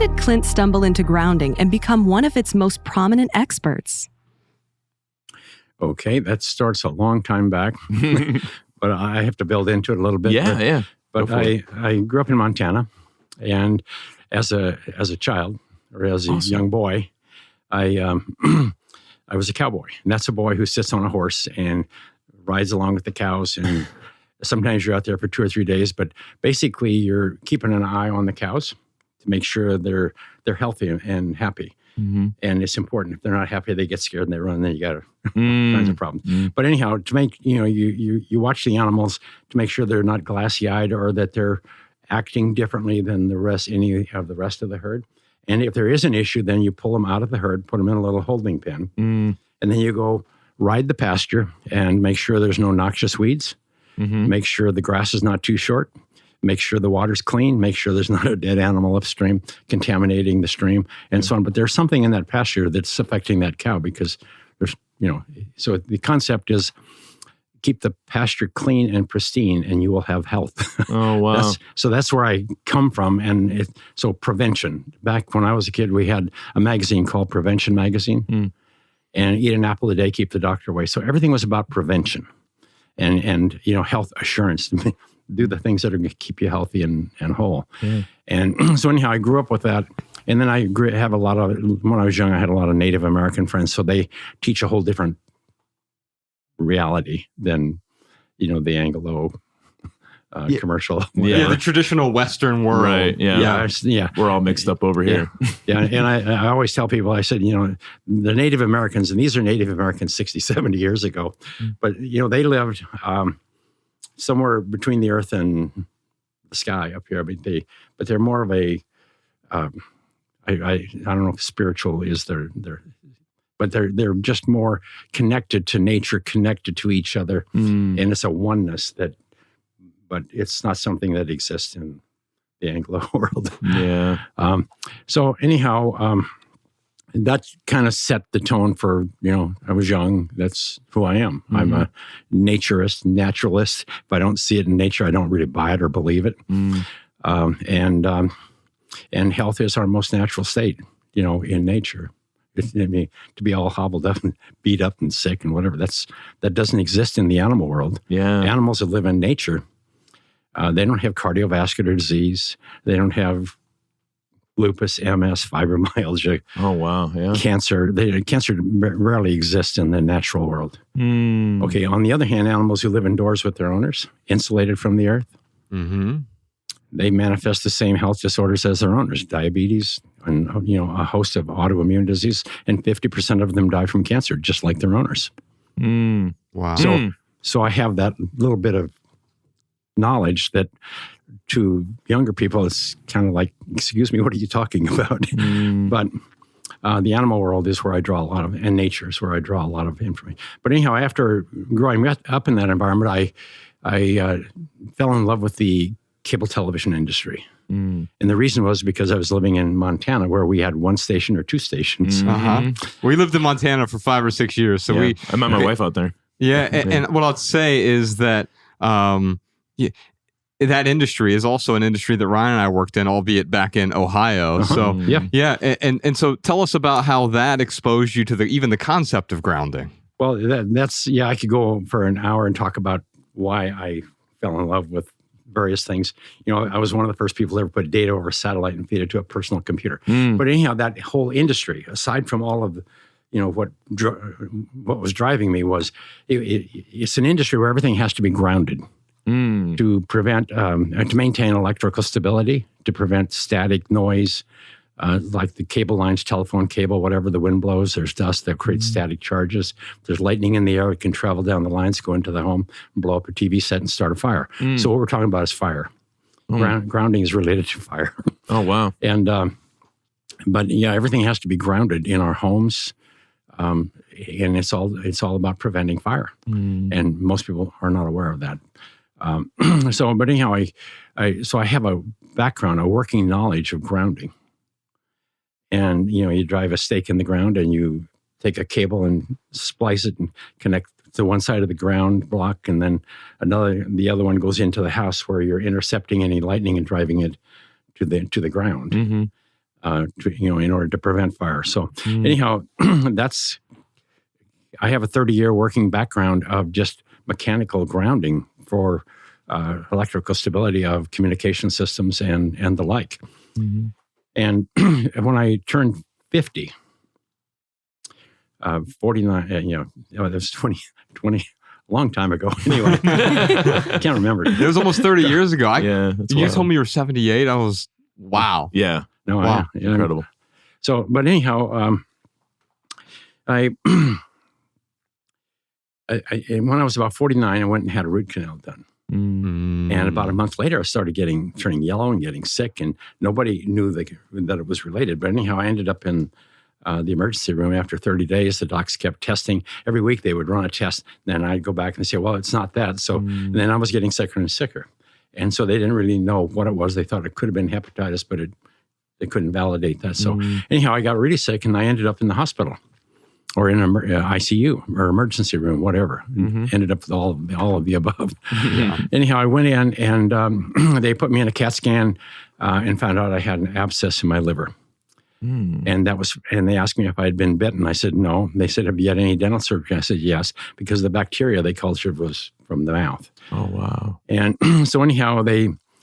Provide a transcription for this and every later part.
did Clint stumble into grounding and become one of its most prominent experts? Okay, that starts a long time back, but I have to build into it a little bit. Yeah. But I grew up in Montana, and as a child or as a young boy, I was a cowboy, and that's a boy who sits on a horse and rides along with the cows, and sometimes you're out there for 2 or 3 days, but basically you're keeping an eye on the cows to make sure they're healthy and happy. Mm-hmm. And it's important. If they're not happy, they get scared and they run, and then you got all kinds of problems. Mm. But anyhow, to make, you watch the animals to make sure they're not glassy-eyed or that they're acting differently than any of the rest of the herd. And if there is an issue, then you pull them out of the herd, put them in a little holding pen, and then you go ride the pasture and make sure there's no noxious weeds, make sure the grass is not too short, make sure the water's clean, make sure there's not a dead animal upstream contaminating the stream, and so on. But there's something in that pasture that's affecting that cow because there's, so the concept is keep the pasture clean and pristine and you will have health. Oh, wow. That's where I come from. And so prevention. Back when I was a kid, we had a magazine called Prevention Magazine. And eat an apple a day, keep the doctor away. So everything was about prevention and health assurance. Do the things that are going to keep you healthy and whole. Yeah. And so anyhow, I grew up with that. And then when I was young, I had a lot of Native American friends. So they teach a whole different reality than, the Anglo commercial. Yeah, the traditional Western world. Right, yeah. We're all mixed up over here. Yeah, and I always tell people, I said, the Native Americans, and these are Native Americans 60, 70 years ago, but, they lived somewhere between the earth and the sky up here. But they're more of a, I don't know if spiritual is their but they're just more connected to nature, connected to each other, and it's a oneness but it's not something that exists in the Anglo world. Yeah. So anyhow, that kind of set the tone for, I was young. That's who I am. Mm-hmm. I'm a naturist, naturalist. If I don't see it in nature, I don't really buy it or believe it. And health is our most natural state, in nature. To be all hobbled up and beat up and sick and whatever, that doesn't exist in the animal world. Yeah. Animals that live in nature, they don't have cardiovascular disease. They don't have lupus, MS, fibromyalgia. Oh, wow. Yeah. Cancer. Cancer rarely exists in the natural world. Okay. On the other hand, animals who live indoors with their owners, insulated from the earth, they manifest the same health disorders as their owners, diabetes, and a host of autoimmune disease, and 50% of them die from cancer, just like their owners. Wow. So I have that little bit of knowledge that to younger people, it's kind of like, excuse me, what are you talking about? But the animal world is where I draw a lot of, and nature is where I draw a lot of information. But anyhow, after growing up in that environment, I fell in love with the cable television industry. And the reason was because I was living in Montana where we had one station or two stations. We lived in Montana for 5 or 6 years. So I met my wife out there. Yeah. And what I'll say is that that industry is also an industry that Ryan and I worked in, albeit back in Ohio. So and so tell us about how that exposed you to even the concept of grounding. Well, that's I could go for an hour and talk about why I fell in love with various things. I was one of the first people to ever put data over satellite and feed it to a personal computer. But anyhow, that whole industry, aside from all of what was driving me, was it's an industry where everything has to be grounded to prevent, to maintain electrical stability, to prevent static noise, like the cable lines, telephone cable, whatever, the wind blows, there's dust that creates static charges. There's lightning in the air, it can travel down the lines, go into the home, blow up a TV set and start a fire. So what we're talking about is fire. Grounding is related to fire. Oh, wow. And, but everything has to be grounded in our homes. And it's all about preventing fire. And most people are not aware of that. But anyhow, I have a background, a working knowledge of grounding. And, you drive a stake in the ground and you take a cable and splice it and connect to one side of the ground block. And then the other one goes into the house where you're intercepting any lightning and driving it to the ground. in order to prevent fire. So anyhow, I have a 30-year working background of just mechanical grounding for electrical stability of communication systems and the like. Mm-hmm. And when I turned 50, 49, that was 20, a long time ago. Anyway, I can't remember. It was almost 30 years ago. You told me you were 78. I was, wow. Yeah. No, wow. Incredible. So, but anyhow, when I was about 49, I went and had a root canal done. Mm. And about a month later, I started turning yellow and getting sick, and nobody knew that it was related. But anyhow, I ended up in the emergency room after 30 days. The docs kept testing. Every week they would run a test. Then I'd go back and say, well, it's not that. So then I was getting sicker and sicker. And so they didn't really know what it was. They thought it could have been hepatitis, but they couldn't validate that. So anyhow, I got really sick, and I ended up in the hospital. Or in an ICU or emergency room, whatever. Mm-hmm. Ended up with all of the above. Yeah. Anyhow, I went in and they put me in a CAT scan and found out I had an abscess in my liver. Mm. And they asked me if I had been bitten. I said no. They said, have you had any dental surgery? I said yes, because the bacteria they cultured was from the mouth. Oh, wow. And so anyhow,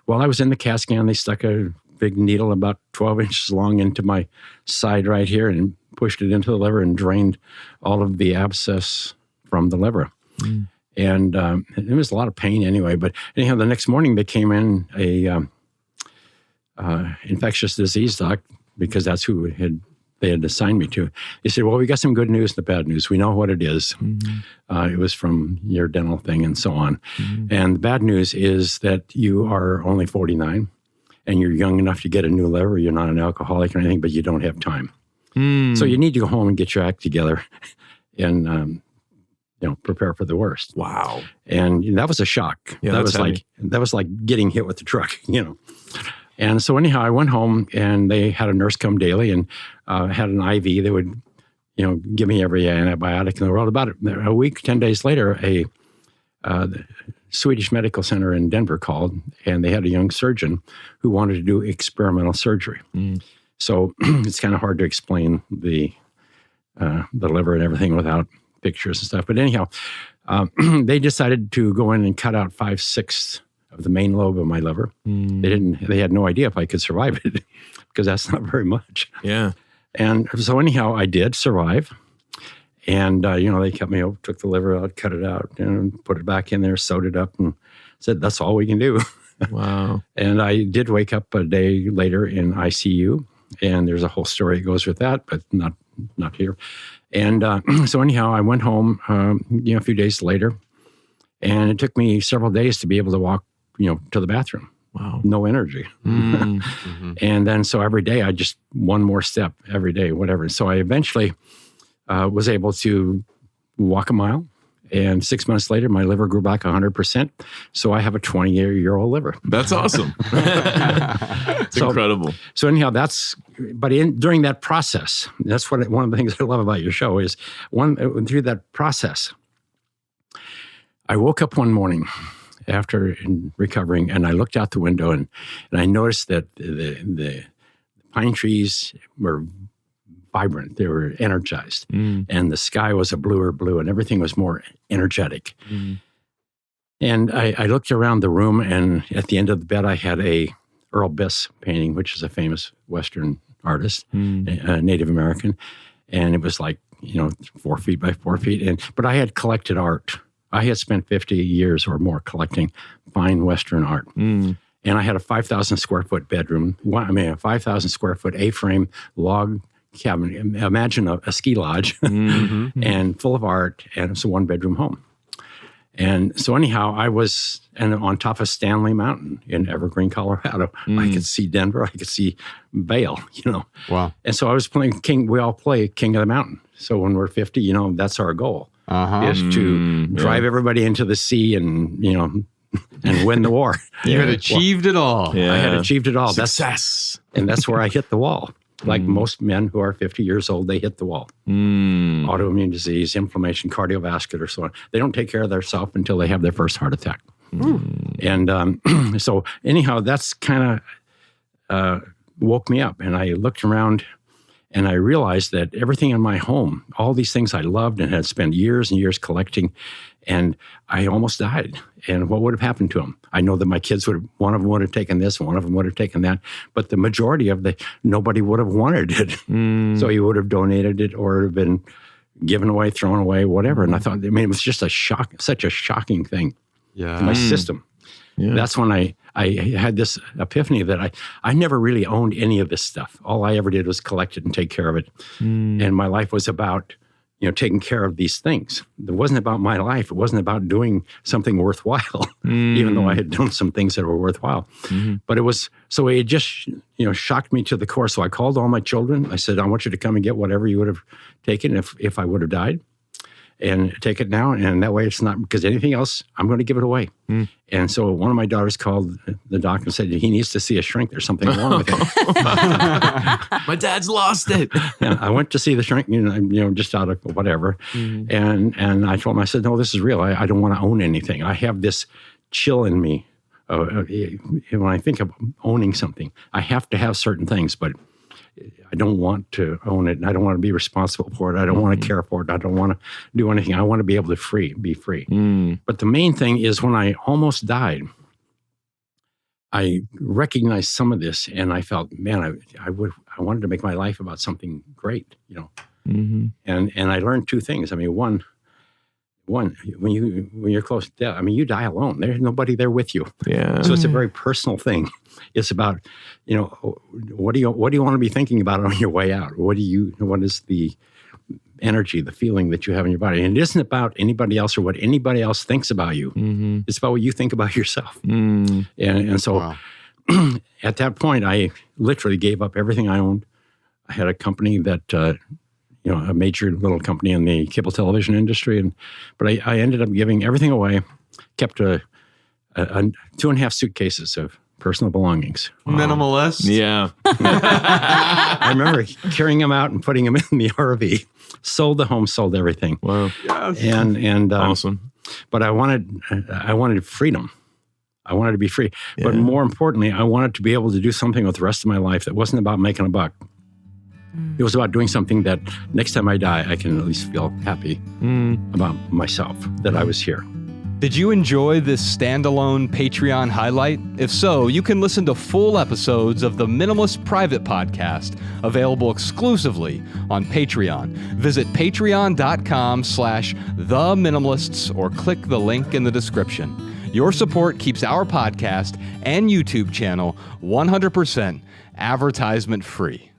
while I was in the CAT scan, they stuck a big needle about 12 inches long into my side right here and pushed it into the liver and drained all of the abscess from the liver. Mm. And it was a lot of pain anyway. But anyhow, the next morning they came in a infectious disease doc, because that's who they had assigned me to. They said, well, we got some good news and the bad news. We know what it is. Mm-hmm. It was from your dental thing and so on. Mm-hmm. And the bad news is that you are only 49 and you're young enough to get a new liver. You're not an alcoholic or anything, but you don't have time. So you need to go home and get your act together and, prepare for the worst. Wow. And that was a shock. Yeah, that was like getting hit with the truck, And so anyhow, I went home and they had a nurse come daily and had an IV. They would, give me every antibiotic in the world. About a week, 10 days later, the Swedish Medical Center in Denver called, and they had a young surgeon who wanted to do experimental surgery. Mm. So it's kind of hard to explain the liver and everything without pictures and stuff. But anyhow, they decided to go in and cut out 5/6 of the main lobe of my liver. Mm. They had no idea if I could survive it, because that's not very much. Yeah. And so anyhow, I did survive. And, they kept me over, took the liver out, cut it out, put it back in there, sewed it up, and said, that's all we can do. Wow. And I did wake up a day later in ICU. And there's a whole story that goes with that, but not here. And so anyhow, I went home, a few days later, and it took me several days to be able to walk, to the bathroom. Wow. No energy. Mm-hmm. And then so every day, I just one more step every day, whatever. So I eventually was able to walk a mile. And 6 months later, my liver grew back 100%. So I have a 20-year-old liver. That's awesome. It's incredible. So anyhow, during that process, that's one of the things I love about your show is through that process, I woke up one morning after recovering, and I looked out the window and I noticed that the pine trees were vibrant. They were energized. Mm. And the sky was a bluer blue, and everything was more energetic. Mm. And I looked around the room, and at the end of the bed, I had a Earl Biss painting, which is a famous Western artist, Native American. And it was like, 4 feet by 4 feet. But I had collected art. I had spent 50 years or more collecting fine Western art. Mm. And I had a 5,000 square foot bedroom, a 5,000 square foot A-frame log cabin. Imagine a ski lodge and full of art, and it's a one-bedroom home. And so anyhow, I was on top of Stanley Mountain in Evergreen, Colorado. I could see Denver. I could see Vail, Wow. And so I was playing we all play King of the Mountain. So when we're 50, that's our goal, is to drive everybody into the sea and, and win the war. You had achieved it all. Yeah. I had achieved it all. Success. That's where I hit the wall. Like most men who are 50 years old, they hit the wall. Autoimmune disease, inflammation, cardiovascular, so on. They don't take care of themselves until they have their first heart attack. And so anyhow, that's kind of woke me up, and I looked around, and I realized that everything in my home, all these things I loved and had spent years and years collecting, and I almost died. And what would have happened to them? I know that my kids one of them would have taken this, one of them would have taken that, but the majority of nobody would have wanted it. So he would have donated it or have been given away, thrown away, whatever. And I thought, it was just such a shocking thing to my system. Yeah. That's when I had this epiphany that I never really owned any of this stuff. All I ever did was collect it and take care of it. And my life was about, taking care of these things. It wasn't about my life. It wasn't about doing something worthwhile, even though I had done some things that were worthwhile. But it just, shocked me to the core. So I called all my children. I said, I want you to come and get whatever you would have taken if I would have died. And take it now, and that way it's not, because anything else, I'm going to give it away. And so one of my daughters called the doc and said, he needs to see a shrink. There's something wrong with him. My dad's lost it. And I went to see the shrink, just out of whatever. And I told him, I said, no, this is real. I don't want to own anything. I have this chill in me. When I think of owning something, I have to have certain things, but I don't want to own it, and I don't want to be responsible for it. I don't want to care for it. I don't want to do anything. I want to be able to be free. But the main thing is, when I almost died, I recognized some of this, and I felt, man, I wanted to make my life about something great, And I learned two things. I mean, one, when you're close to death, you die alone. There's nobody there with you. Yeah. So it's a very personal thing. It's about, what do you want to be thinking about on your way out? What is the energy, the feeling that you have in your body? And it isn't about anybody else or what anybody else thinks about you. It's about what you think about yourself. And so wow. At that point, I literally gave up everything I owned. I had a company that, a major little company in the cable television industry. But I ended up giving everything away, kept 2.5 suitcases of personal belongings. Minimalist. Yeah. I remember carrying them out and putting them in the RV. Sold the home, sold everything. Wow. Yes. And awesome. But I wanted freedom. I wanted to be free. Yeah. But more importantly, I wanted to be able to do something with the rest of my life that wasn't about making a buck. It was about doing something that next time I die, I can at least feel happy about myself, that I was here. Did you enjoy this standalone Patreon highlight? If so, you can listen to full episodes of the Minimalist Private Podcast, available exclusively on Patreon. Visit patreon.com/theminimalists or click the link in the description. Your support keeps our podcast and YouTube channel 100% advertisement free.